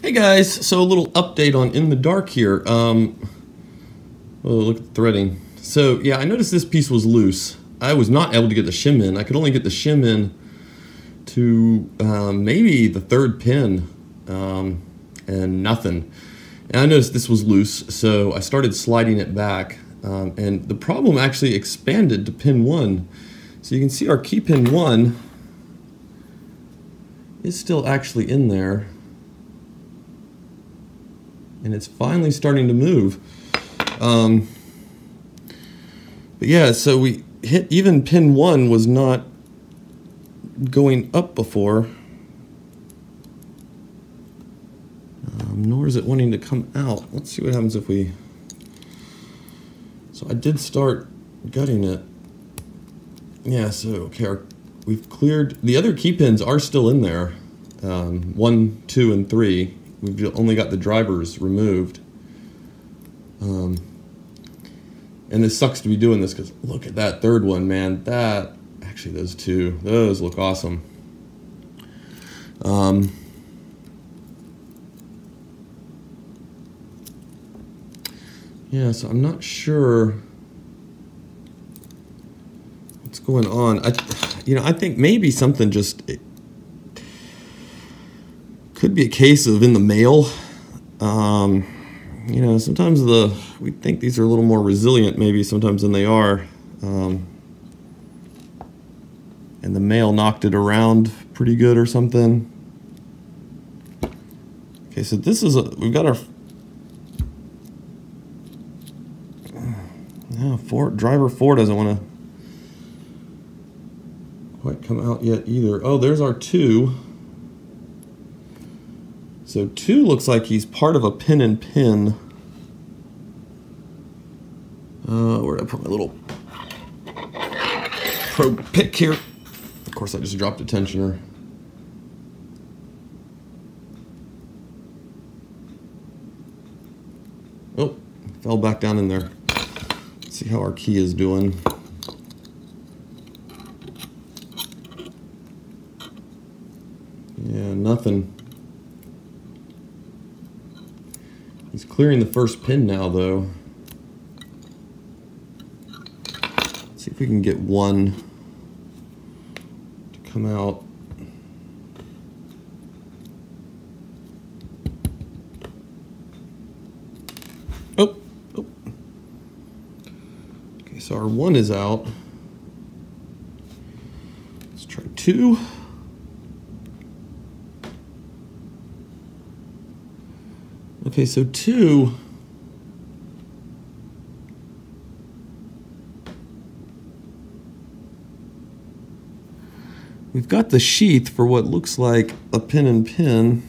Hey guys, so a little update on In the Dark here. Oh, look at the threading. So yeah, I noticed this piece was loose. I was not able to get the shim in. I could only get the shim in to maybe the third pin and nothing. And I noticed this was loose, so I started sliding it back. And the problem actually expanded to pin 1. So you can see our key pin 1 is still actually in there. And it's finally starting to move. But yeah, so we hit, even pin 1 was not going up before. Nor is it wanting to come out. Let's see what happens if we... So I did start gutting it. Yeah, so okay, we've cleared... The other key pins are still in there. 1, 2, and 3. We've only got the drivers removed. And this sucks to be doing this because look at that third one, man. That, actually those two, those look awesome. Yeah, so I'm not sure what's going on. I think maybe something just... Could be a case of in the mail. Sometimes we think these are a little more resilient maybe sometimes than they are. And the mail knocked it around pretty good or something. Okay, so this is we've got our driver 4 doesn't want to quite come out yet either. Oh, there's our 2. So 2 looks like he's part of a pin and pin. Where did I put my little probe pick here? Of course, I just dropped a tensioner. Oh, fell back down in there. Let's see how our key is doing. Yeah, nothing. He's clearing the first pin now, though. Let's see if we can get one to come out. Oh. Okay, so our 1 is out. Let's try 2. Okay, so 2, we've got the sheath for what looks like a pin and pin.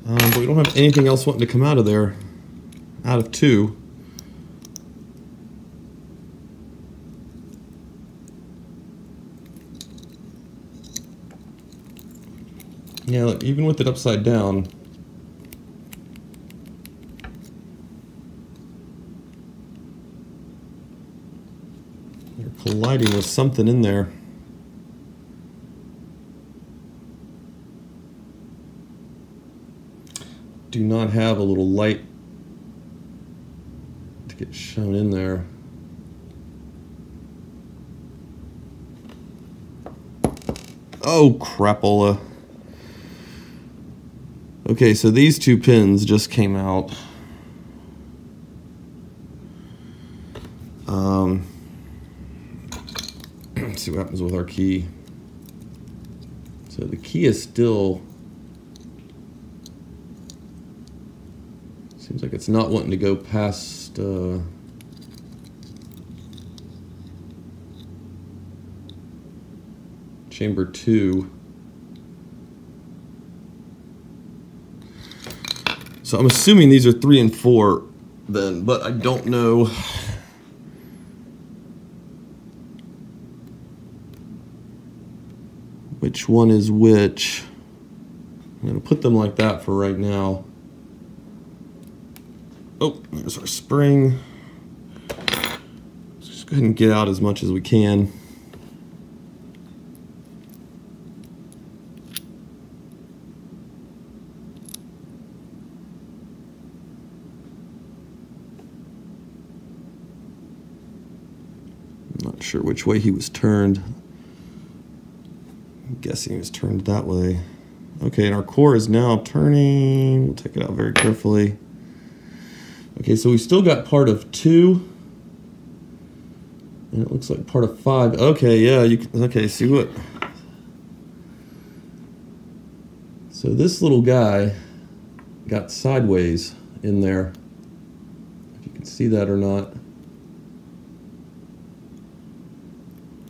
But we don't have anything else wanting to come out of there, out of 2. Yeah, look, even with it upside down, you're colliding with something in there. Do not have a little light to get shown in there. Oh, crapola. Okay, so these 2 pins just came out. Let's see what happens with our key. So the key is still... Seems like it's not wanting to go past... chamber 2. So I'm assuming these are 3 and 4 then, but I don't know. Which one is which? I'm going to put them like that for right now. Oh, there's our spring. go ahead and get out as much as we can. I'm not sure which way he was turned. I'm guessing he was turned that way. Okay, and our core is now turning. We'll take it out very carefully. Okay, so we've still got part of 2. And it looks like part of 5. Okay, yeah, you can, okay, see what? So this little guy got sideways in there. If you can see that or not.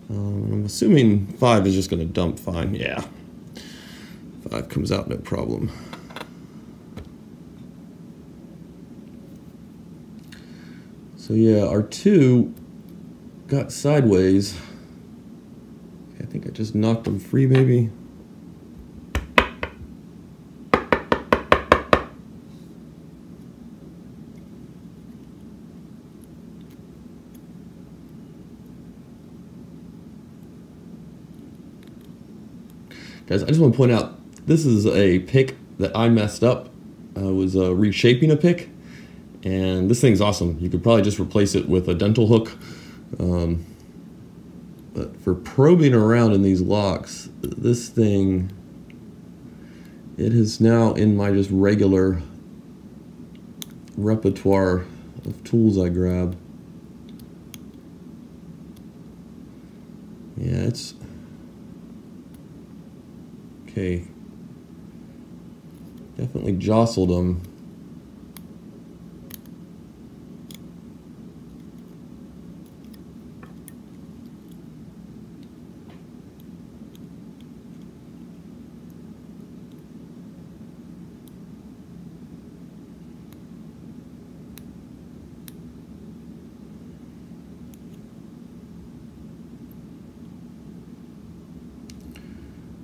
I'm assuming 5 is just going to dump fine. Yeah. 5 comes out no problem. So yeah, our 2 got sideways. I think I just knocked them free maybe. Guys, I just want to point out, this is a pick that I messed up. I was reshaping a pick, and this thing's awesome. You could probably just replace it with a dental hook. But for probing around in these locks, this thing, it is now in my just regular repertoire of tools I grab. Yeah, it's... Okay, definitely jostled them.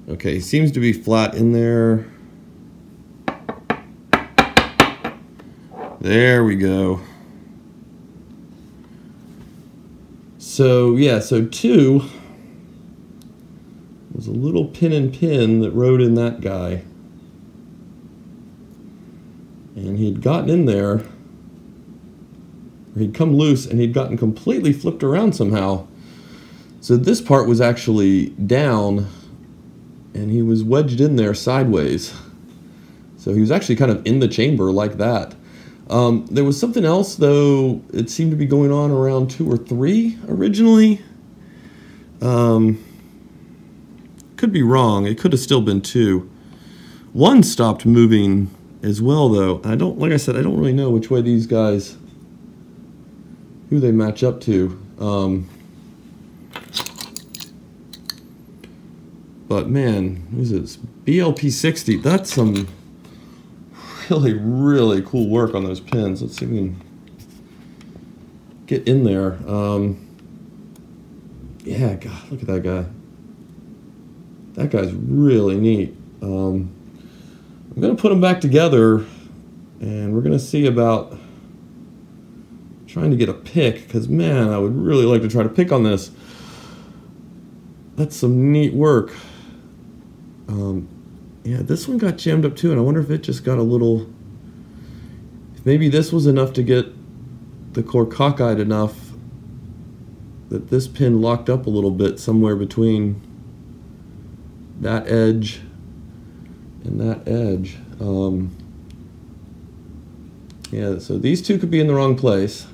Okay, seems to be flat in there. There we go. So yeah, so 2 was a little pin and pin that rode in that guy. And he'd gotten in there, or he'd come loose and he'd gotten completely flipped around somehow. So this part was actually down, and he was wedged in there sideways. So he was actually kind of in the chamber like that. There was something else, though. It seemed to be going on around 2 or 3 originally. Could be wrong. It could have still been 2. 1 stopped moving as well, though. I don't, like I said, I don't really know which way these guys, who they match up to. But man, what is this? BLP60. That's some really, really cool work on those pins. Let's see if we can get in there. Yeah, God, look at that guy. That guy's really neat. I'm going to put them back together, and we're going to see about trying to get a pick, because man, I would really like to try to pick on this. That's some neat work. Yeah, this one got jammed up too, and I wonder if it just got a little... Maybe this was enough to get the core cockeyed enough that this pin locked up a little bit somewhere between that edge and that edge. Yeah, so these 2 could be in the wrong place.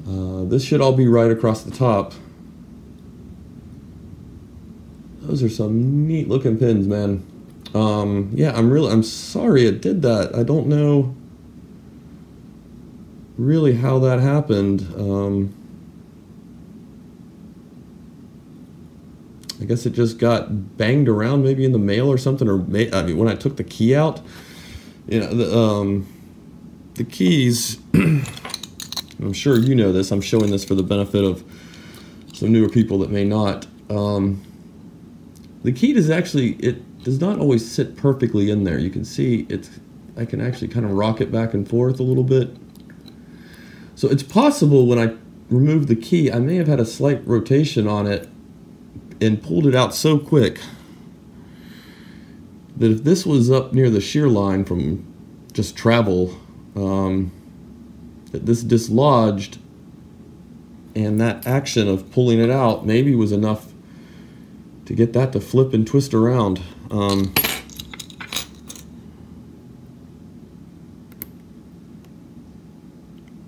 This should all be right across the top. Those are some neat looking pins, man. Yeah, I'm sorry it did that. I don't know really how that happened. I guess it just got banged around maybe in the mail or something, or I mean, when I took the key out, you know, the keys, I'm sure you know this, I'm showing this for the benefit of some newer people that may not. The key does actually, it does not always sit perfectly in there. You can see I can actually kind of rock it back and forth a little bit. So it's possible when I removed the key, I may have had a slight rotation on it and pulled it out so quick that if this was up near the shear line from just travel, that this dislodged, and that action of pulling it out maybe was enough to get that to flip and twist around.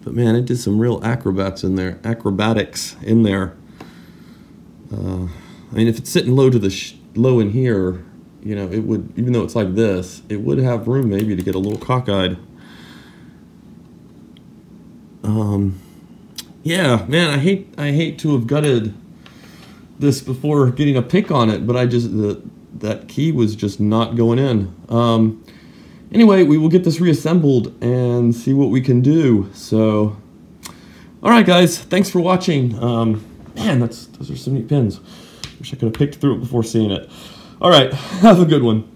But man, it did some real acrobatics in there. I mean, if it's sitting low to the low in here, you know, it would, even though it's like this, it would have room maybe to get a little cockeyed. Yeah, man, I hate to have gutted this before getting a pick on it, but that key was just not going in. Anyway, we will get this reassembled and see what we can do. So, all right, guys, thanks for watching. Man, those are some neat pins. Wish I could have picked through it before seeing it. All right, have a good one.